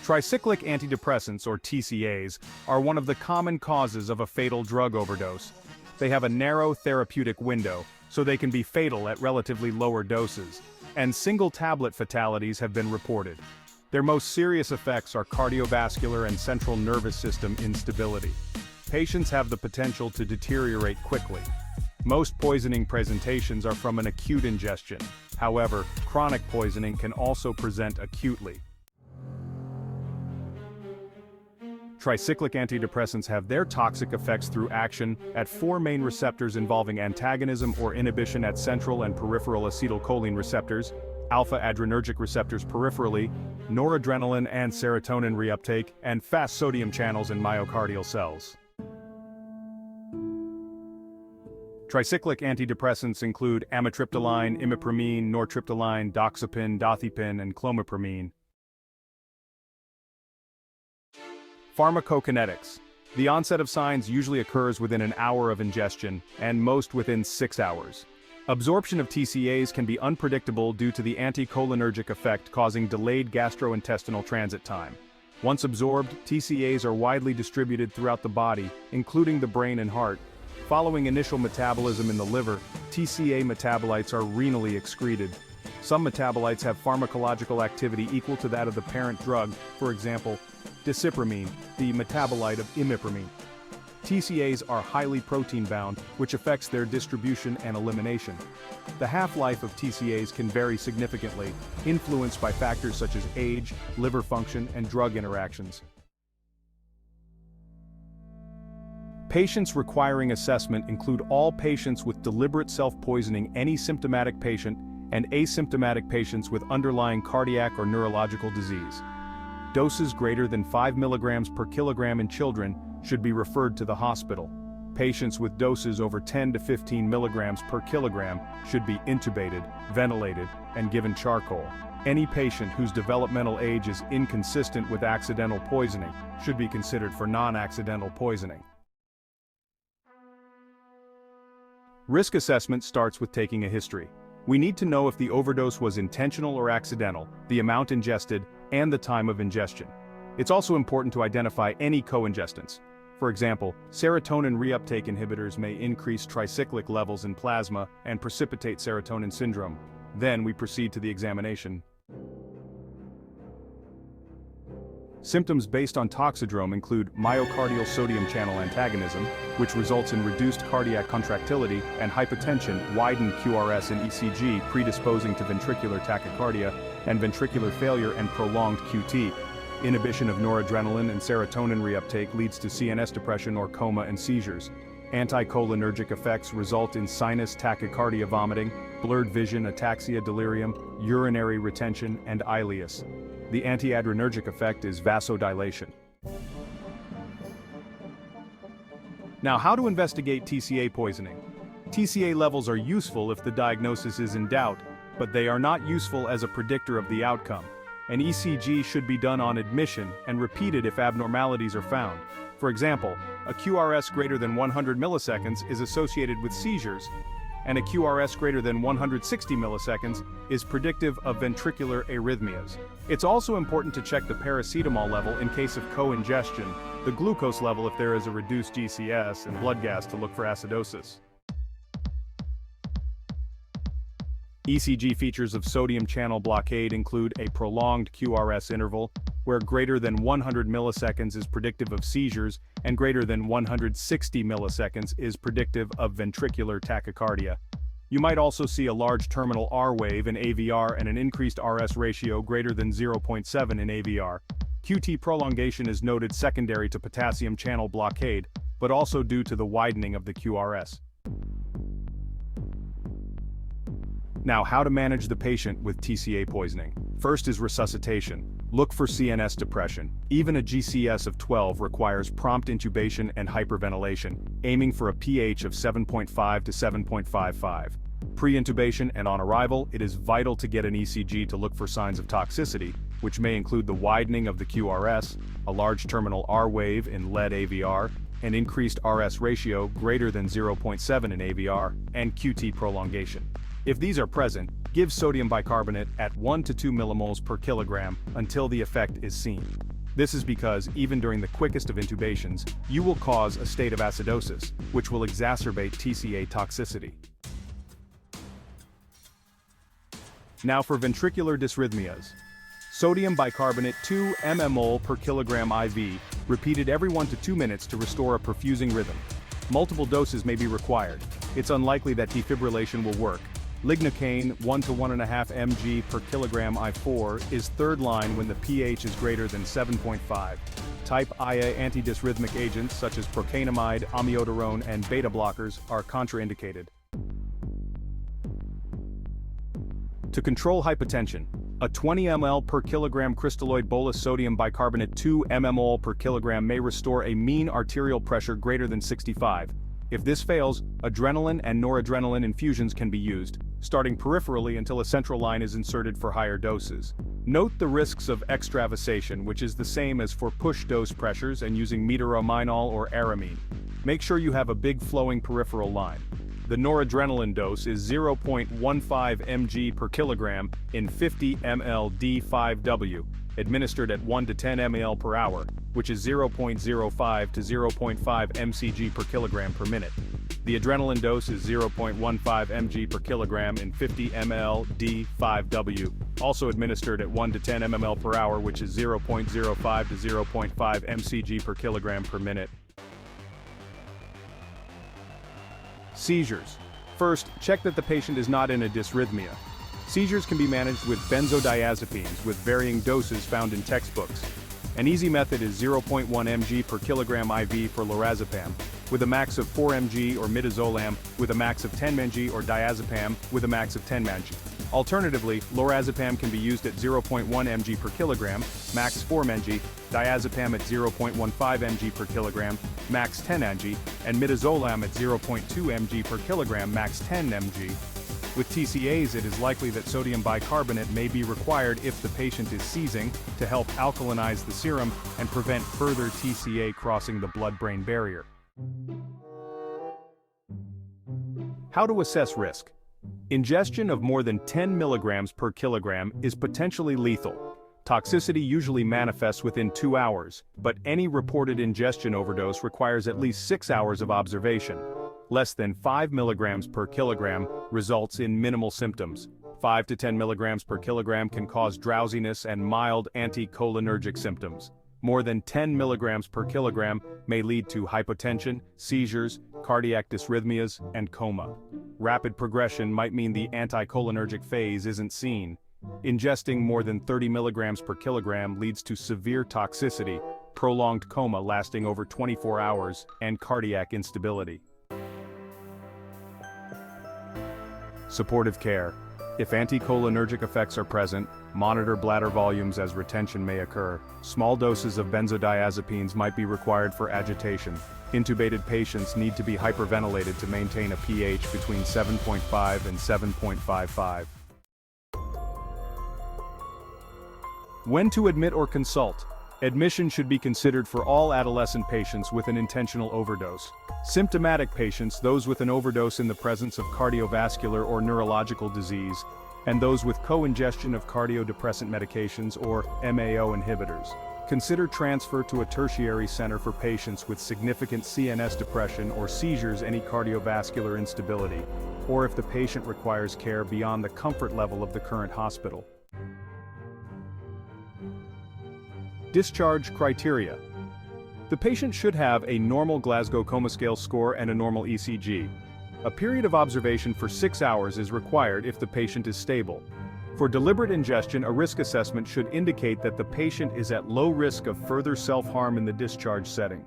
Tricyclic antidepressants, or TCAs, are one of the common causes of a fatal drug overdose. They have a narrow therapeutic window, so they can be fatal at relatively lower doses, and single-tablet fatalities have been reported. Their most serious effects are cardiovascular and central nervous system instability. Patients have the potential to deteriorate quickly. Most poisoning presentations are from an acute ingestion. However, chronic poisoning can also present acutely. Tricyclic antidepressants have their toxic effects through action at four main receptors involving antagonism or inhibition at central and peripheral acetylcholine receptors, alpha-adrenergic receptors peripherally, noradrenaline and serotonin reuptake, and fast sodium channels in myocardial cells. Tricyclic antidepressants include amitriptyline, imipramine, nortriptyline, doxepin, dothepin, and clomipramine. Pharmacokinetics. The onset of signs usually occurs within an hour of ingestion, and most within 6 hours. Absorption of TCAs can be unpredictable due to the anticholinergic effect causing delayed gastrointestinal transit time. Once absorbed, TCAs are widely distributed throughout the body, including the brain and heart. Following initial metabolism in the liver, TCA metabolites are renally excreted. Some metabolites have pharmacological activity equal to that of the parent drug, for example, dicipramine, the metabolite of imipramine. TCAs are highly protein-bound, which affects their distribution and elimination. The half-life of TCAs can vary significantly, influenced by factors such as age, liver function, and drug interactions. Patients requiring assessment include all patients with deliberate self-poisoning, any symptomatic patient, and asymptomatic patients with underlying cardiac or neurological disease. Doses greater than 5 mg per kilogram in children should be referred to the hospital. Patients with doses over 10 to 15 mg per kilogram should be intubated, ventilated, and given charcoal. Any patient whose developmental age is inconsistent with accidental poisoning should be considered for non-accidental poisoning. Risk assessment starts with taking a history. We need to know if the overdose was intentional or accidental, the amount ingested, and the time of ingestion. It's also important to identify any co-ingestants. For example, serotonin reuptake inhibitors may increase tricyclic levels in plasma and precipitate serotonin syndrome. Then we proceed to the examination. Symptoms based on toxidrome include myocardial sodium channel antagonism, which results in reduced cardiac contractility, and hypotension, widened QRS and ECG predisposing to ventricular tachycardia, and ventricular failure and prolonged QT. Inhibition of noradrenaline and serotonin reuptake leads to CNS depression or coma and seizures. Anticholinergic effects result in sinus tachycardia, vomiting, blurred vision, ataxia, delirium, urinary retention, and ileus. The antiadrenergic effect is vasodilation. Now, how to investigate TCA poisoning? TCA levels are useful if the diagnosis is in doubt, but they are not useful as a predictor of the outcome. An ECG should be done on admission and repeated if abnormalities are found. For example, a QRS greater than 100 milliseconds is associated with seizures, and a QRS greater than 160 milliseconds is predictive of ventricular arrhythmias. It's also important to check the paracetamol level in case of co-ingestion, the glucose level if there is a reduced GCS, and blood gas to look for acidosis. ECG features of sodium channel blockade include a prolonged QRS interval, where greater than 100 milliseconds is predictive of seizures and greater than 160 milliseconds is predictive of ventricular tachycardia. You might also see a large terminal R wave in AVR and an increased RS ratio greater than 0.7 in AVR. QT prolongation is noted secondary to potassium channel blockade, but also due to the widening of the QRS. Now, how to manage the patient with TCA poisoning. First is resuscitation. Look for CNS depression. Even a GCS of 12 requires prompt intubation and hyperventilation, aiming for a pH of 7.5 to 7.55. Pre-intubation and on arrival, it is vital to get an ECG to look for signs of toxicity, which may include the widening of the QRS, a large terminal R wave in lead AVR, an increased RS ratio greater than 0.7 in AVR, and QT prolongation. If these are present, give sodium bicarbonate at 1 to 2 millimoles per kilogram until the effect is seen. This is because, even during the quickest of intubations, you will cause a state of acidosis, which will exacerbate TCA toxicity. Now for ventricular dysrhythmias. Sodium bicarbonate 2 mmol per kilogram IV, repeated every 1 to 2 minutes to restore a perfusing rhythm. Multiple doses may be required. It's unlikely that defibrillation will work. Lignocaine 1 to 1.5 mg per kilogram I4 is third line when the pH is greater than 7.5. Type Ia antidysrhythmic agents such as procainamide, amiodarone, and beta blockers are contraindicated. To control hypotension, a 20 ml per kilogram crystalloid bolus sodium bicarbonate 2 mmol per kilogram may restore a mean arterial pressure greater than 65. If this fails, adrenaline and noradrenaline infusions can be used, starting peripherally until a central line is inserted for higher doses. Note the risks of extravasation, which is the same as for push dose pressures and using metorominol or aramine. Make sure you have a big flowing peripheral line. The noradrenaline dose is 0.15 mg per kilogram in 50 ml D5W, administered at 1 to 10 ml per hour, which is 0.05 to 0.5 mcg per kilogram per minute. The adrenaline dose is 0.15 mg per kilogram in 50 ml D5W, also administered at 1 to 10 mml per hour, which is 0.05 to 0.5 mcg per kilogram per minute. Seizures. First, check that the patient is not in a dysrhythmia. Seizures can be managed with benzodiazepines with varying doses found in textbooks. An easy method is 0.1 mg per kilogram IV for lorazepam, with a max of 4 mg, or midazolam, with a max of 10 mg, or diazepam, with a max of 10 mg. Alternatively, lorazepam can be used at 0.1 mg per kilogram, max 4 mg, diazepam at 0.15 mg per kilogram, max 10 mg, and midazolam at 0.2 mg per kilogram, max 10 mg. With TCAs, it is likely that sodium bicarbonate may be required if the patient is seizing to help alkalinize the serum and prevent further TCA crossing the blood-brain barrier. How to assess risk? Ingestion of more than 10 milligrams per kilogram is potentially lethal. Toxicity usually manifests within 2 hours, but any reported ingestion overdose requires at least 6 hours of observation. Less than 5 milligrams per kilogram results in minimal symptoms. 5 to 10 milligrams per kilogram can cause drowsiness and mild anticholinergic symptoms. More than 10 milligrams per kilogram may lead to hypotension, seizures, cardiac dysrhythmias, and coma. Rapid progression might mean the anticholinergic phase isn't seen. Ingesting more than 30 milligrams per kilogram leads to severe toxicity, prolonged coma lasting over 24 hours, and cardiac instability. Supportive care. If anticholinergic effects are present, monitor bladder volumes as retention may occur. Small doses of benzodiazepines might be required for agitation. Intubated patients need to be hyperventilated to maintain a pH between 7.5 and 7.55. When to admit or consult? Admission should be considered for all adolescent patients with an intentional overdose. Symptomatic patients, those with an overdose in the presence of cardiovascular or neurological disease, and those with co-ingestion of cardiodepressant medications or MAO inhibitors. Consider transfer to a tertiary center for patients with significant CNS depression or seizures, any cardiovascular instability, or if the patient requires care beyond the comfort level of the current hospital. Discharge criteria. The patient should have a normal Glasgow Coma Scale score and a normal ECG. A period of observation for 6 hours is required if the patient is stable. For deliberate ingestion, a risk assessment should indicate that the patient is at low risk of further self-harm in the discharge setting.